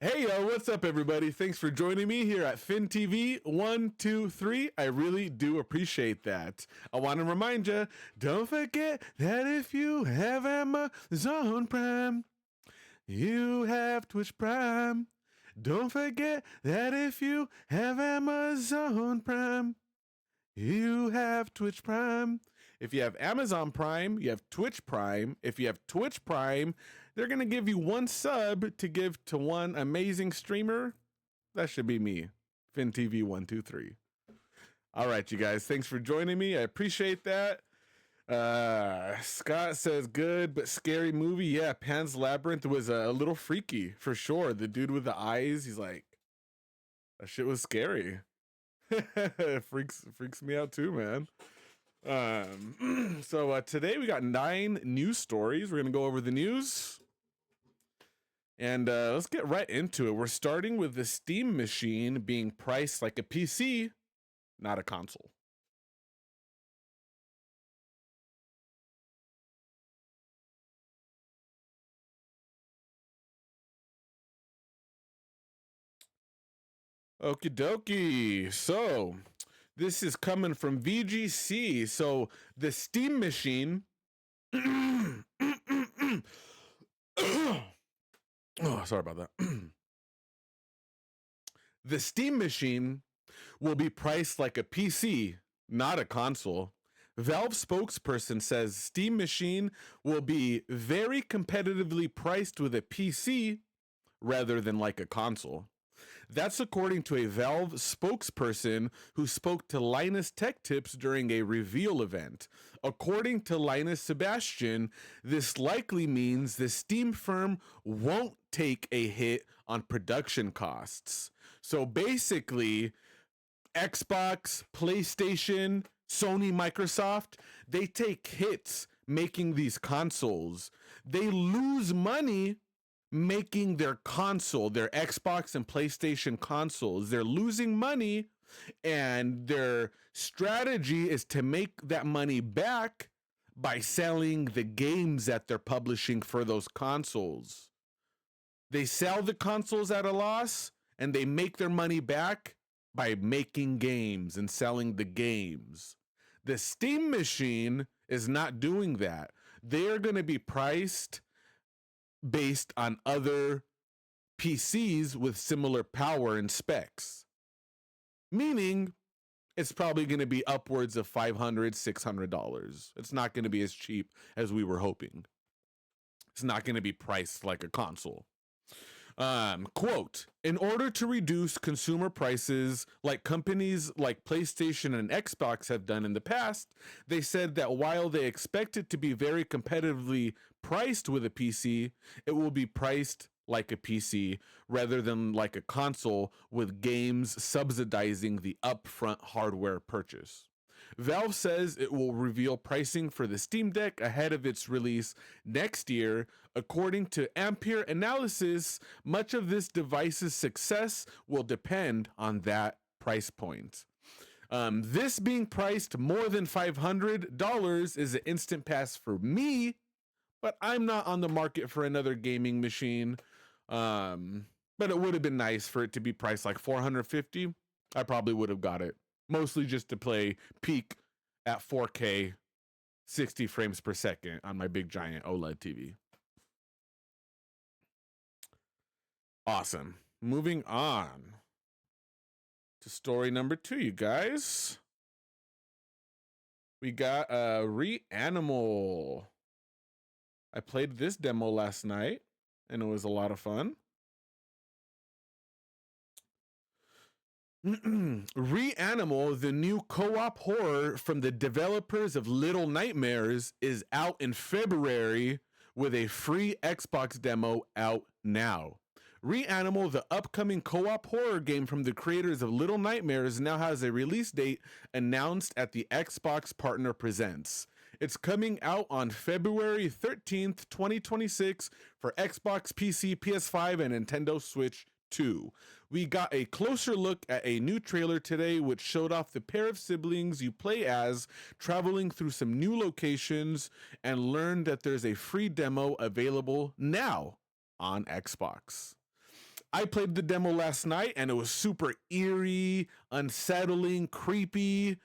Hey yo, what's up everybody? Thanks for joining me here at FinTV 123. I really do appreciate that. I want to remind you, don't forget that if you have Amazon Prime, you have Twitch Prime. Don't forget that if you have Amazon Prime, you have Twitch Prime. If you have Amazon Prime, you have Twitch Prime. If you have Twitch Prime, they're going to give you one sub to give to one amazing streamer. That should be me, FinTV123. All right, you guys, thanks for joining me. I appreciate that. Scott says good but scary movie. Yeah, Pan's Labyrinth was a little freaky for sure. The dude with the eyes, he's like, that shit was scary. freaks me out too, man. So today we got 9 news stories. We're gonna go over the news, and let's get right into it. We're starting with the Steam machine being priced like a PC, not a console. Okie dokie. So this is coming from VGC. So the Steam machine. Oh, sorry about that. The Steam machine will be priced like a PC, not a console. Valve spokesperson says Steam machine will be very competitively priced with a PC rather than like a console. That's according to a Valve spokesperson who spoke to Linus Tech Tips during a reveal event. According to Linus Sebastian, this likely means the Steam firm won't take a hit on production costs. So basically, Xbox, PlayStation, Sony, Microsoft, they take hits making these consoles. They lose money making their console, their Xbox and PlayStation consoles. They're losing money, and their strategy is to make that money back by selling the games that they're publishing for those consoles. They sell the consoles at a loss, and they make their money back by making games and selling the games. The Steam machine is not doing that. They're going to be priced based on other PCs with similar power and specs. Meaning, it's probably going to be upwards of $500, $600. It's not going to be as cheap as we were hoping. It's not going to be priced like a console. Quote, in order to reduce consumer prices like companies like PlayStation and Xbox have done in the past, they said that while they expect it to be very competitively priced with a PC, it will be priced like a PC rather than like a console, with games subsidizing the upfront hardware purchase. Valve says it will reveal pricing for the Steam Deck ahead of its release next year. According to Ampere Analysis, much of this device's success will depend on that price point. This being priced more than $500 is an instant pass for me, but I'm not on the market for another gaming machine. But it would have been nice for it to be priced like $450. I probably would have got it. Mostly just to play peak at 4K, 60 frames per second on my big giant OLED TV. Awesome. Moving on to story number 2, you guys. We got Reanimal. I played this demo last night, and it was a lot of fun. Reanimal, the new co-op horror from the developers of Little Nightmares, is out in February with a free Xbox demo out now. Reanimal, the upcoming co-op horror game from the creators of Little Nightmares, now has a release date announced at the Xbox Partner Presents. It's coming out on February 13th, 2026 for Xbox, PC, PS5, and Nintendo Switch 2. We got a closer look at a new trailer today, which showed off the pair of siblings you play as traveling through some new locations, and learned that there's a free demo available now on Xbox. I played the demo last night and it was super eerie, unsettling, creepy.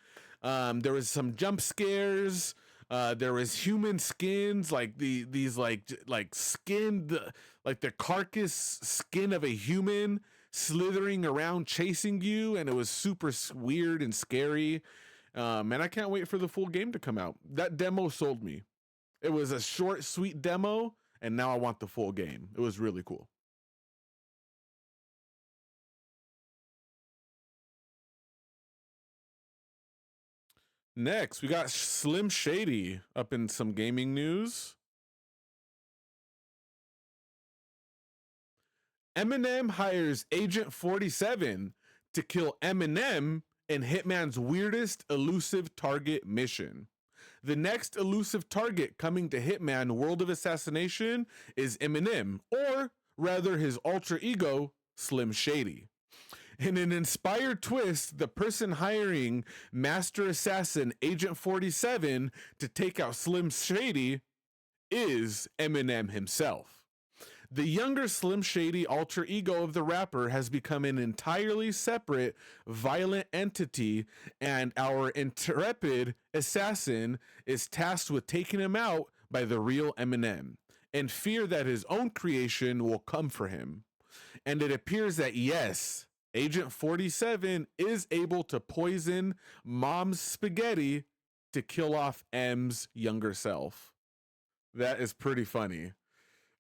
There was some jump scares. There was human skins, like these like skinned, like the carcass skin of a human slithering around chasing you, and it was super weird and scary. And I can't wait for the full game to come out. That demo sold me. It was a short, sweet demo, and now I want the full game. It was really cool. Next, we got Slim Shady up in some gaming news. Eminem hires Agent 47 to kill Eminem in Hitman's weirdest elusive target mission. The next elusive target coming to Hitman World of Assassination is Eminem, or rather his alter ego, Slim Shady. In an inspired twist, the person hiring Master Assassin Agent 47 to take out Slim Shady is Eminem himself. The younger Slim Shady alter ego of the rapper has become an entirely separate, violent entity, and our intrepid assassin is tasked with taking him out by the real Eminem, in fear that his own creation will come for him. And it appears that, yes, Agent 47 is able to poison Mom's spaghetti to kill off M's younger self. That is pretty funny.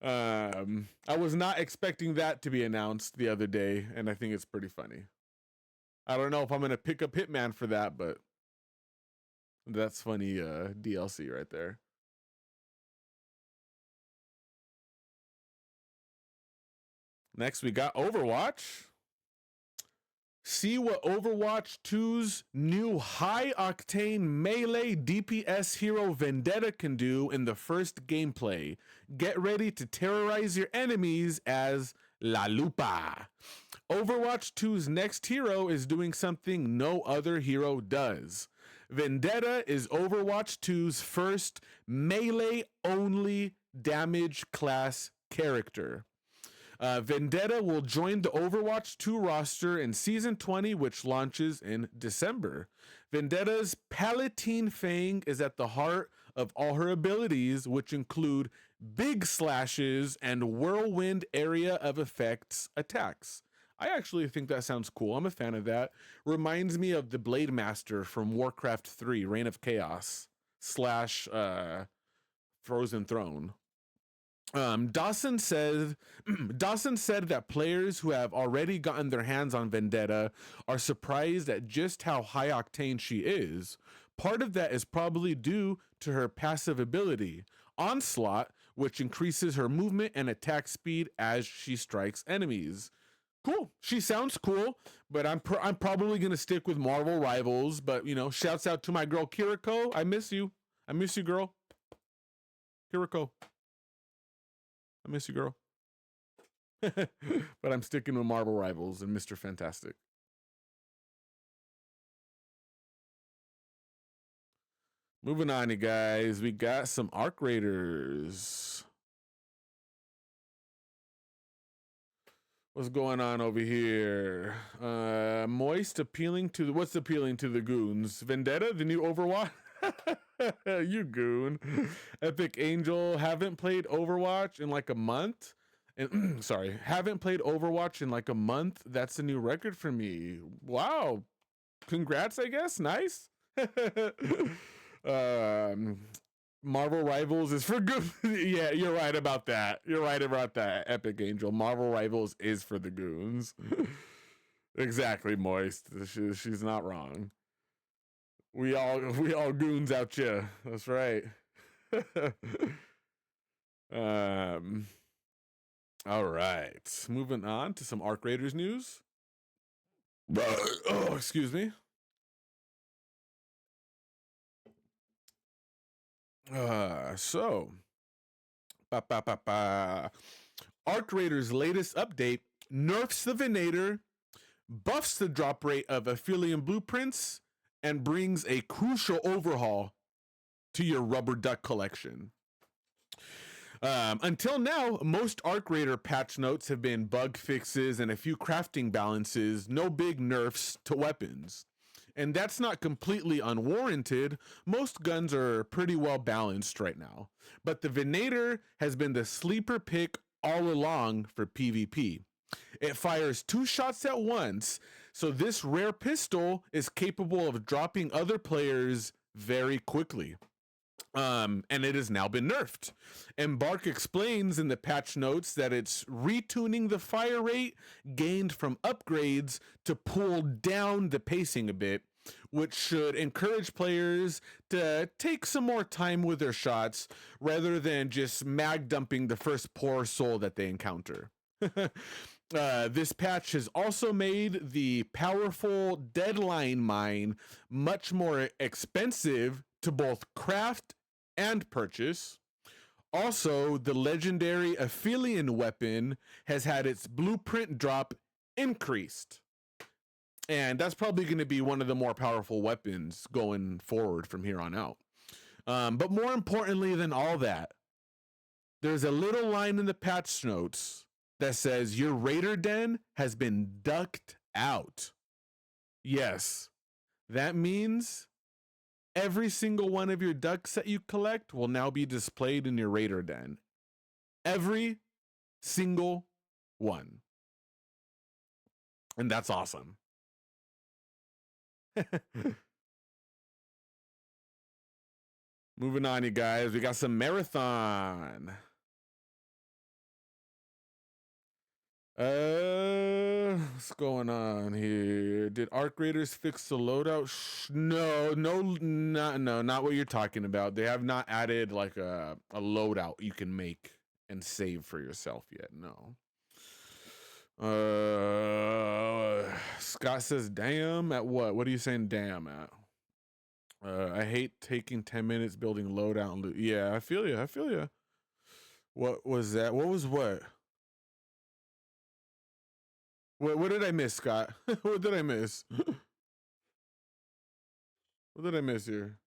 I was not expecting that to be announced the other day, and I think it's pretty funny. I don't know if I'm going to pick up Hitman for that, but that's funny DLC right there. Next, we got Overwatch. See what Overwatch 2's new high-octane melee DPS hero Vendetta can do in the first gameplay. Get ready to terrorize your enemies as La Lupa. Overwatch 2's next hero is doing something no other hero does. Vendetta is Overwatch 2's first melee-only damage class character. Vendetta will join the Overwatch 2 roster in Season 20, which launches in December. Vendetta's Palatine Fang is at the heart of all her abilities, which include big slashes and whirlwind area of effects attacks. I actually think that sounds cool. I'm a fan of that. Reminds me of the Blade Master from Warcraft 3, Reign of Chaos / Frozen Throne. Dawson said that players who have already gotten their hands on Vendetta are surprised at just how high octane she is. Part of that is probably due to her passive ability, Onslaught, which increases her movement and attack speed as she strikes enemies. Cool. She sounds cool, but I'm probably gonna stick with Marvel Rivals. But you know, shouts out to my girl Kiriko. I miss you. I miss you, girl. Kiriko. I miss you, girl. But I'm sticking with Marvel Rivals and Mr. Fantastic. Moving on, you guys. We got some Arc Raiders. What's going on over here? Moist appealing to what's appealing to the goons? Vendetta, the new Overwatch? You goon. Epic Angel, haven't played Overwatch in like a month. And sorry, haven't played Overwatch in like a month. That's a new record for me. Wow. Congrats, I guess. Nice. Marvel Rivals is for good. Yeah, you're right about that. You're right about that, Epic Angel. Marvel Rivals is for the goons. Exactly, Moist. She's not wrong. We all goons out here. That's right. All right. Moving on to some Arc Raiders news. Oh, excuse me. Arc Raiders' latest update nerfs the Venator, buffs the drop rate of Aphelion blueprints, and brings a crucial overhaul to your Rubber Duck collection. Until now, most Arc Raider patch notes have been bug fixes and a few crafting balances, no big nerfs to weapons. And that's not completely unwarranted. Most guns are pretty well balanced right now. But the Venator has been the sleeper pick all along for PvP. It fires 2 shots at once, so this rare pistol is capable of dropping other players very quickly. And it has now been nerfed. Embark explains in the patch notes that it's retuning the fire rate gained from upgrades to pull down the pacing a bit, which should encourage players to take some more time with their shots rather than just mag dumping the first poor soul that they encounter. This patch has also made the powerful Deadline Mine much more expensive to both craft and purchase. Also, the legendary Aphelion weapon has had its blueprint drop increased. And that's probably going to be one of the more powerful weapons going forward from here on out. But more importantly than all that, there's a little line in the patch notes that says your Raider Den has been ducked out. Yes, that means every single one of your ducks that you collect will now be displayed in your Raider Den. Every single one. And that's awesome. Moving on, you guys. We got some marathon. What's going on here? Did Arc Raiders fix the loadout? No, not what you're talking about. They have not added like a loadout you can make and save for yourself yet. No. Scott says, damn at what? What are you saying damn at? I hate taking 10 minutes building loadout and loot. Yeah, I feel you. What was that? What was what? What did I miss, Scott? What did I miss? What did I miss here?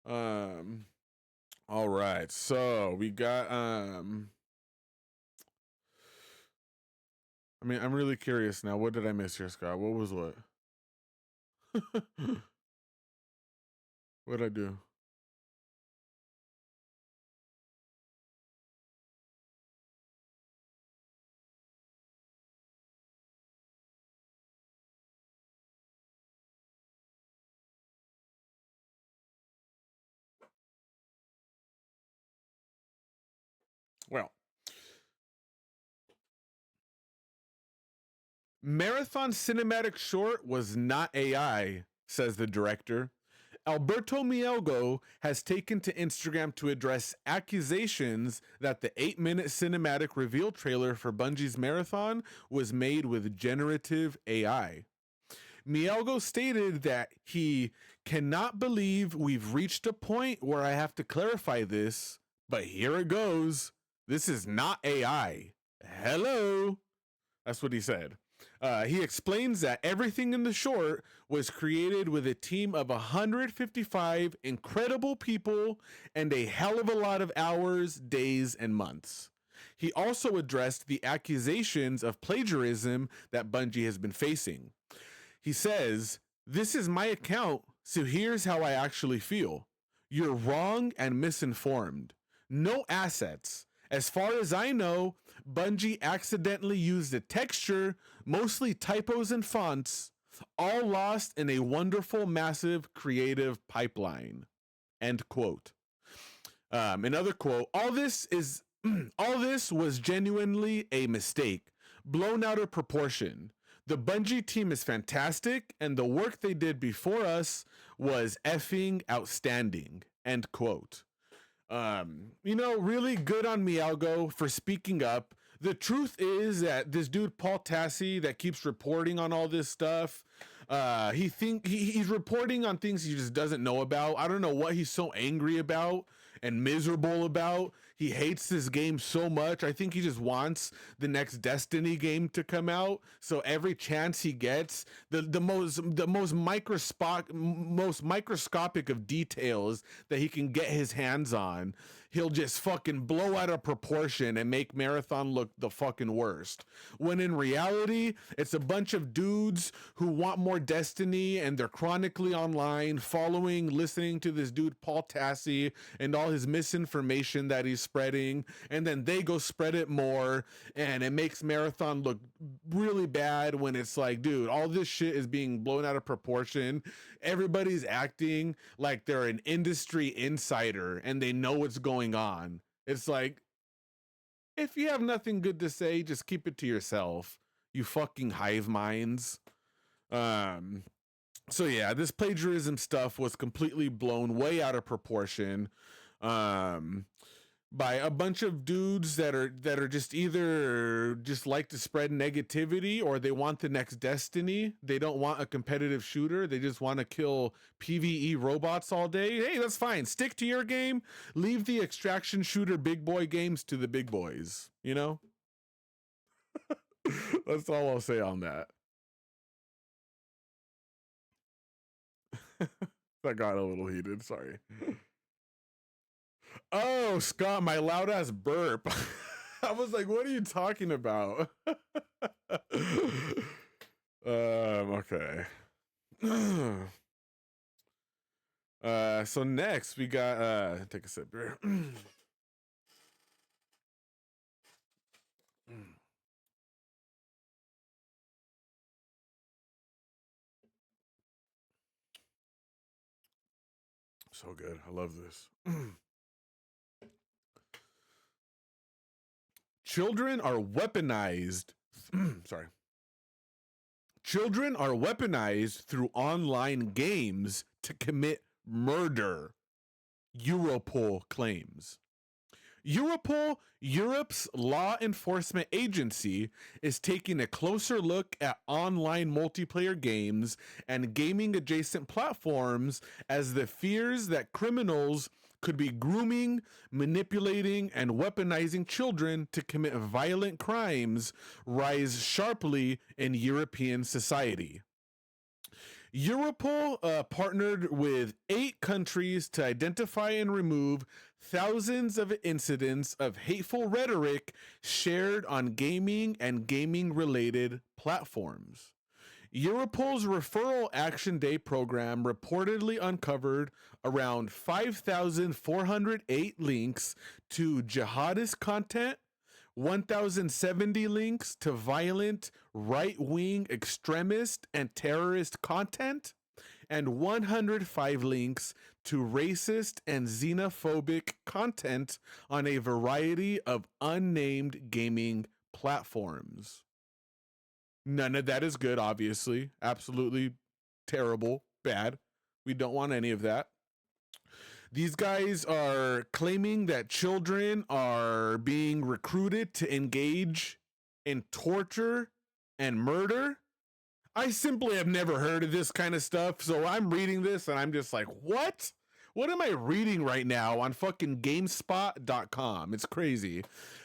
All right. So we got I mean, I'm really curious now. What did I miss here, Scott? What was what? What did I do? Well, Marathon Cinematic Short was not AI, says the director. Alberto Mielgo has taken to Instagram to address accusations that the 8-minute cinematic reveal trailer for Bungie's Marathon was made with generative AI. Mielgo stated that he cannot believe we've reached a point where I have to clarify this, but here it goes. This is not AI. Hello. That's what he said. He explains that everything in the short was created with a team of 155 incredible people and a hell of a lot of hours, days, and months. He also addressed the accusations of plagiarism that Bungie has been facing. He says, "This is my account, so here's how I actually feel. You're wrong and misinformed. No assets. As far as I know, Bungie accidentally used a texture, mostly typos and fonts, all lost in a wonderful, massive creative pipeline." End quote. Another quote, all this was genuinely a mistake, blown out of proportion. The Bungie team is fantastic, and the work they did before us was effing outstanding. End quote. Really good on Mielgo for speaking up. The truth is that this dude Paul Tassi that keeps reporting on all this stuff, he's reporting on things he just doesn't know about. I don't know what he's so angry about. and miserable about. He hates this game so much. I think he just wants the next Destiny game to come out. So every chance he gets, the most microscopic of details that he can get his hands on, he'll just fucking blow out of proportion and make Marathon look the fucking worst. When in reality, it's a bunch of dudes who want more Destiny, and they're chronically online, following, listening to this dude Paul Tassi and all his misinformation that he's spreading, and then they go spread it more, and it makes Marathon look really bad when it's like, dude, all this shit is being blown out of proportion. Everybody's acting like they're an industry insider and they know what's going on. It's like, if you have nothing good to say, just keep it to yourself, you fucking hive minds. So yeah, this plagiarism stuff was completely blown way out of proportion by a bunch of dudes that are just either just like to spread negativity, or they want the next Destiny. They don't want a competitive shooter. They just want to kill PvE robots all day. Hey, that's fine. Stick to your game. Leave the extraction shooter big boy games to the big boys, you know? That's all I'll say on that. That got a little heated, sorry. Oh, Scott, my loud ass burp. I was like, what are you talking about? Okay. So next we got take a sip here. So good. I love this. Children are weaponized. Sorry. Children are weaponized through online games to commit murder, Europol claims. Europol, Europe's law enforcement agency, is taking a closer look at online multiplayer games and gaming adjacent platforms, as the fears that criminals could be grooming, manipulating, and weaponizing children to commit violent crimes rise sharply in European society. Europol partnered with 8 countries to identify and remove thousands of incidents of hateful rhetoric shared on gaming and gaming-related platforms. Europol's Referral Action Day program reportedly uncovered around 5,408 links to jihadist content, 1,070 links to violent, right-wing extremist and terrorist content, and 105 links to racist and xenophobic content on a variety of unnamed gaming platforms. None of that is good, obviously. Absolutely terrible, bad. We don't want any of that. These guys are claiming that children are being recruited to engage in torture and murder. I simply have never heard of this kind of stuff, so I'm reading this and I'm just like, what? What am I reading right now on fucking GameSpot.com? It's crazy.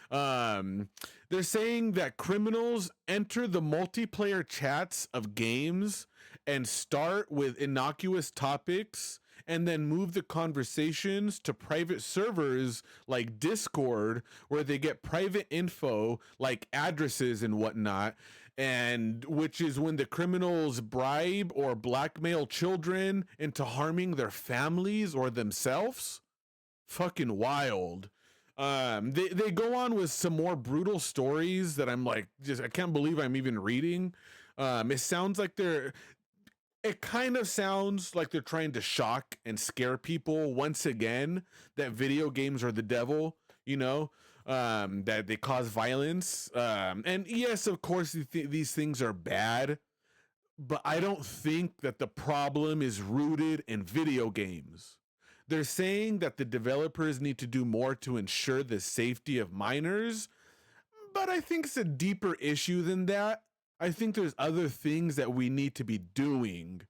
They're saying that criminals enter the multiplayer chats of games and start with innocuous topics and then move the conversations to private servers like Discord, where they get private info like addresses and whatnot, and which is when the criminals bribe or blackmail children into harming their families or themselves. Fucking wild. They go on with some more brutal stories that I'm like, just I can't believe I'm even reading. It kind of sounds like they're trying to shock and scare people once again that video games are the devil, you know, that they cause violence. And yes, of course, these things are bad, but I don't think that the problem is rooted in video games. They're saying that the developers need to do more to ensure the safety of minors, but I think it's a deeper issue than that. I think there's other things that we need to be doing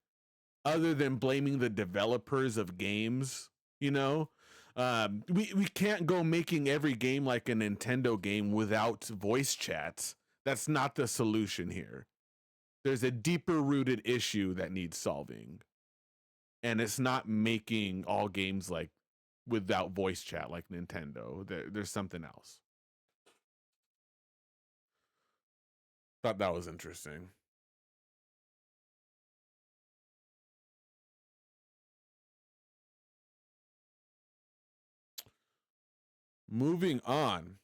other than blaming the developers of games, you know? We can't go making every game like a Nintendo game without voice chat. That's not the solution here. There's a deeper rooted issue that needs solving. And it's not making all games like without voice chat like Nintendo. There's something else. Thought that was interesting. Moving on.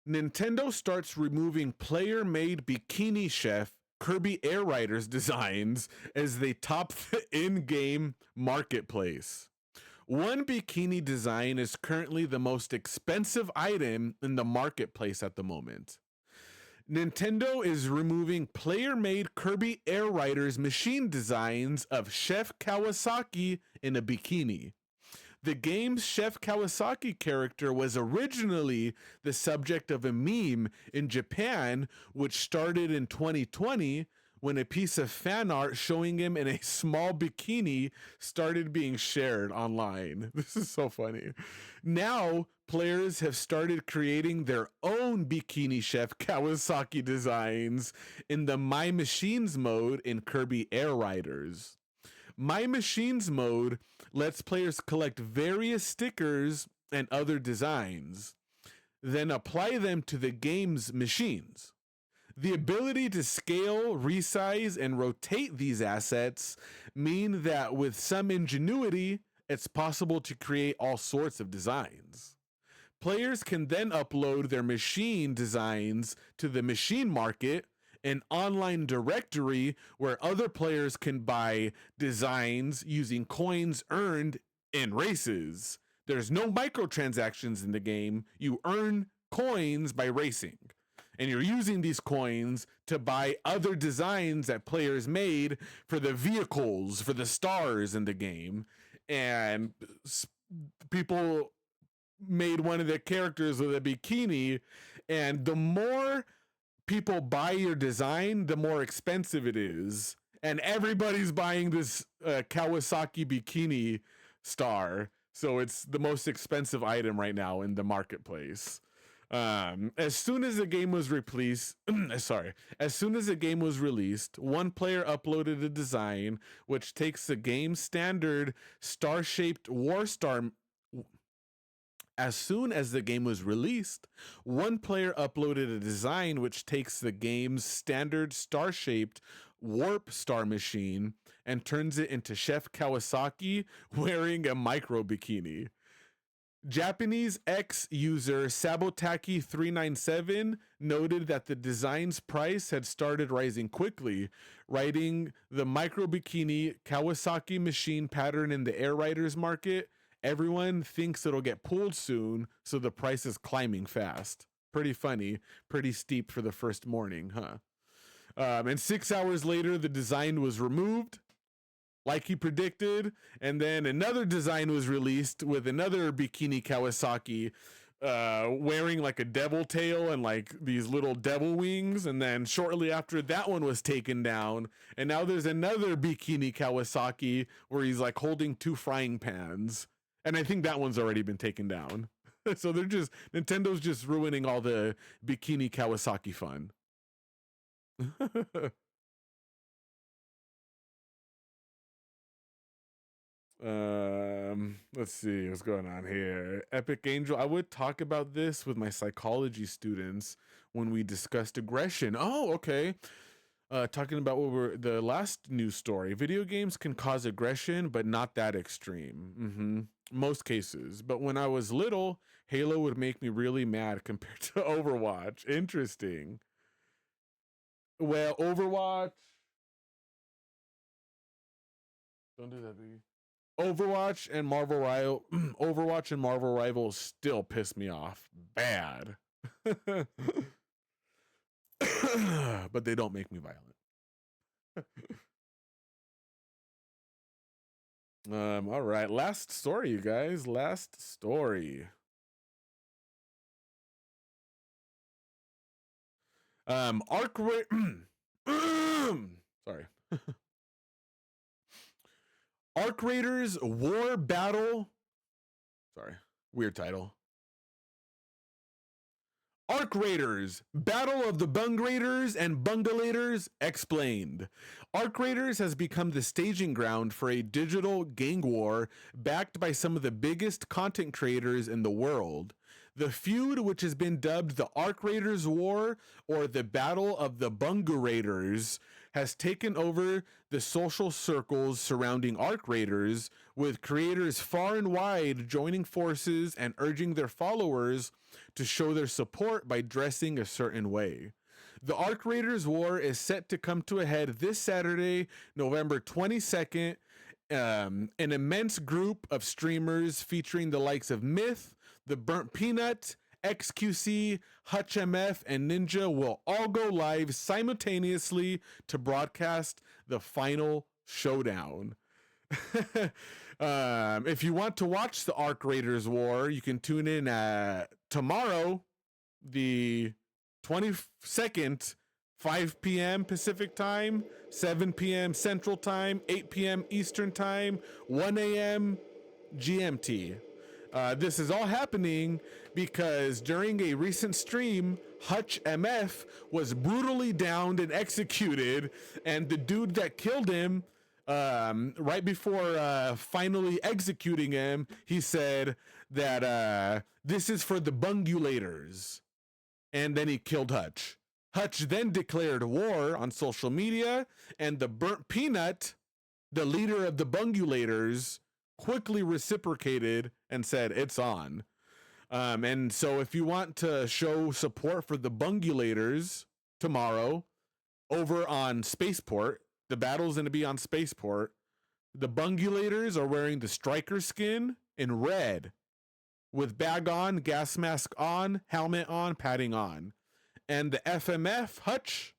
Nintendo starts removing player-made Bikini Chef Kirby Air Riders designs as they top the in-game marketplace. One bikini design is currently the most expensive item in the marketplace at the moment. Nintendo is removing player-made Kirby Air Riders machine designs of Chef Kawasaki in a bikini. The game's Chef Kawasaki character was originally the subject of a meme in Japan, which started in 2020 when a piece of fan art showing him in a small bikini started being shared online. This is so funny. Now, players have started creating their own Bikini Chef Kawasaki designs in the My Machines mode in Kirby Air Riders. My Machines mode lets players collect various stickers and other designs, then apply them to the game's machines. The ability to scale, resize, and rotate these assets mean that with some ingenuity, it's possible to create all sorts of designs. Players can then upload their machine designs to the machine market, an online directory where other players can buy designs using coins earned in races. There's no microtransactions in the game. You earn coins by racing. And you're using these coins to buy other designs that players made for the vehicles, for the stars in the game. And people made one of their characters with a bikini. And the more people buy your design, the more expensive it is. And everybody's buying this Kawasaki bikini star. So it's the most expensive item right now in the marketplace. As soon as the game was released, one player uploaded a design which takes the game's standard star-shaped war star. As soon as the game was released, one player uploaded a design which takes the game's standard star-shaped warp star machine and turns it into Chef Kawasaki wearing a micro bikini. Japanese X user Sabotaki397 noted that the design's price had started rising quickly, writing the micro bikini Kawasaki machine pattern in the Air Riders market. Everyone thinks it'll get pulled soon, so the price is climbing fast. Pretty funny, pretty steep for the first morning, huh? And 6 hours later, the design was removed, like he predicted, and then another design was released with another bikini Kawasaki wearing like a devil tail and like these little devil wings, and then shortly after that one was taken down, and now there's another bikini Kawasaki where he's like holding two frying pans, and I think that one's already been taken down. So Nintendo's just ruining all the bikini Kawasaki fun. Let's see what's going on here. Epic Angel. I would talk about this with my psychology students when we discussed aggression. Oh, okay. Talking about the last news story. Video games can cause aggression, but not that extreme. Most cases. But when I was little, Halo would make me really mad compared to Overwatch. Interesting. Well, Overwatch. Don't do that, baby. Overwatch and Marvel Rivals still piss me off bad. But they don't make me violent. All right, last story, you guys. Last story. Sorry. Arc Raiders War Battle. Sorry. Weird title. Arc Raiders, Battle of the Bung Raiders and Bungalators explained. Arc Raiders has become the staging ground for a digital gang war backed by some of the biggest content creators in the world. The feud, which has been dubbed the Arc Raiders War or the Battle of the Bunga Raiders, has taken over the social circles surrounding Arc Raiders, with creators far and wide joining forces and urging their followers to show their support by dressing a certain way. The Arc Raiders War is set to come to a head this Saturday, November 22nd. An immense group of streamers featuring the likes of Myth, The Burnt Peanut, XQC, Hutch MF, and Ninja will all go live simultaneously to broadcast the final showdown. If you want to watch the Arc Raiders War, you can tune in tomorrow, the 22nd, 5 p.m. Pacific Time, 7 p.m. Central Time, 8 p.m. Eastern Time, 1 a.m. GMT. This is all happening because during a recent stream, Hutch MF was brutally downed and executed, and the dude that killed him, right before finally executing him, he said that this is for the Bungulators, and then he killed Hutch. Hutch then declared war on social media, and the Burnt Peanut, the leader of the Bungulators, quickly reciprocated and said, it's on. And so if you want to show support for the Bungulators tomorrow over on Spaceport, the battle's going to be on Spaceport. The Bungulators are wearing the striker skin in red with bag on, gas mask on, helmet on, padding on. And the FMF Hutch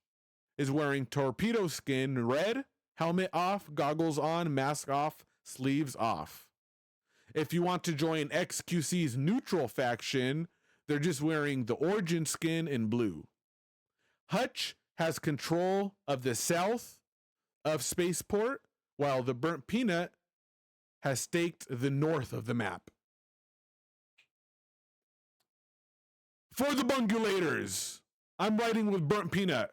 is wearing torpedo skin red, helmet off, goggles on, mask off, sleeves off. If you want to join XQC's neutral faction, they're just wearing the origin skin in blue. Hutch has control of the south of Spaceport, while the Burnt Peanut has staked the north of the map. For the Bungulators, I'm riding with Burnt Peanut.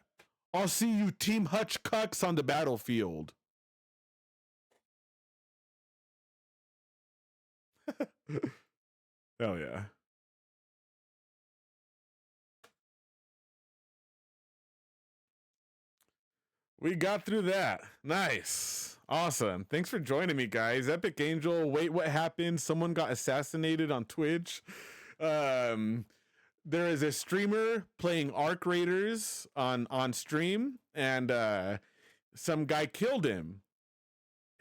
I'll see you Team Hutch cucks on the battlefield. Hell yeah. We got through that. Nice. Awesome. Thanks for joining me, guys. Epic Angel, wait, what happened? Someone got assassinated on Twitch. There is a streamer playing Arc Raiders on stream, and some guy killed him.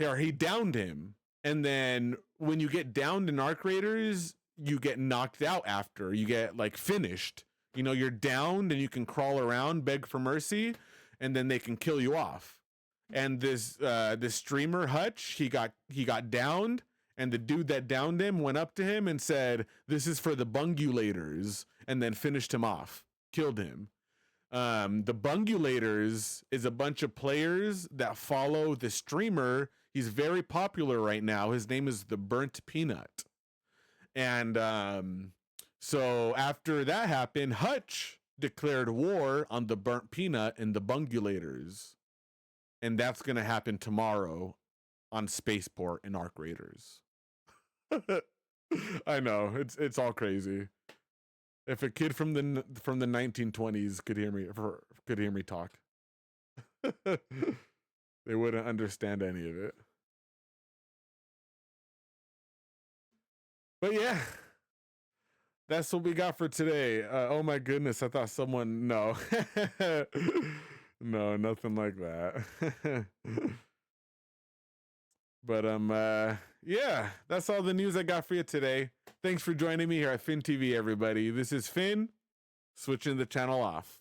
Or he downed him. And then when you get downed in Arc Raiders, you get knocked out after. You get like finished. You know, you're downed and you can crawl around, beg for mercy, and then they can kill you off. And this streamer Hutch, he got downed, and the dude that downed him went up to him and said, "This is for the Bungulators," and then finished him off, killed him. The Bungulators is a bunch of players that follow the streamer. He's very popular right now. His name is the Burnt Peanut. And so after that happened, Hutch declared war on the Burnt Peanut and the Bungulators. And that's going to happen tomorrow on Spaceport in Arc Raiders. I know, it's all crazy. If a kid from the 1920s could hear me talk, they wouldn't understand any of it. But yeah, that's what we got for today. Oh my goodness, I thought someone, no. No, nothing like that. But yeah, that's all the news I got for you today. Thanks for joining me here at Finn TV, everybody. This is Finn, switching the channel off.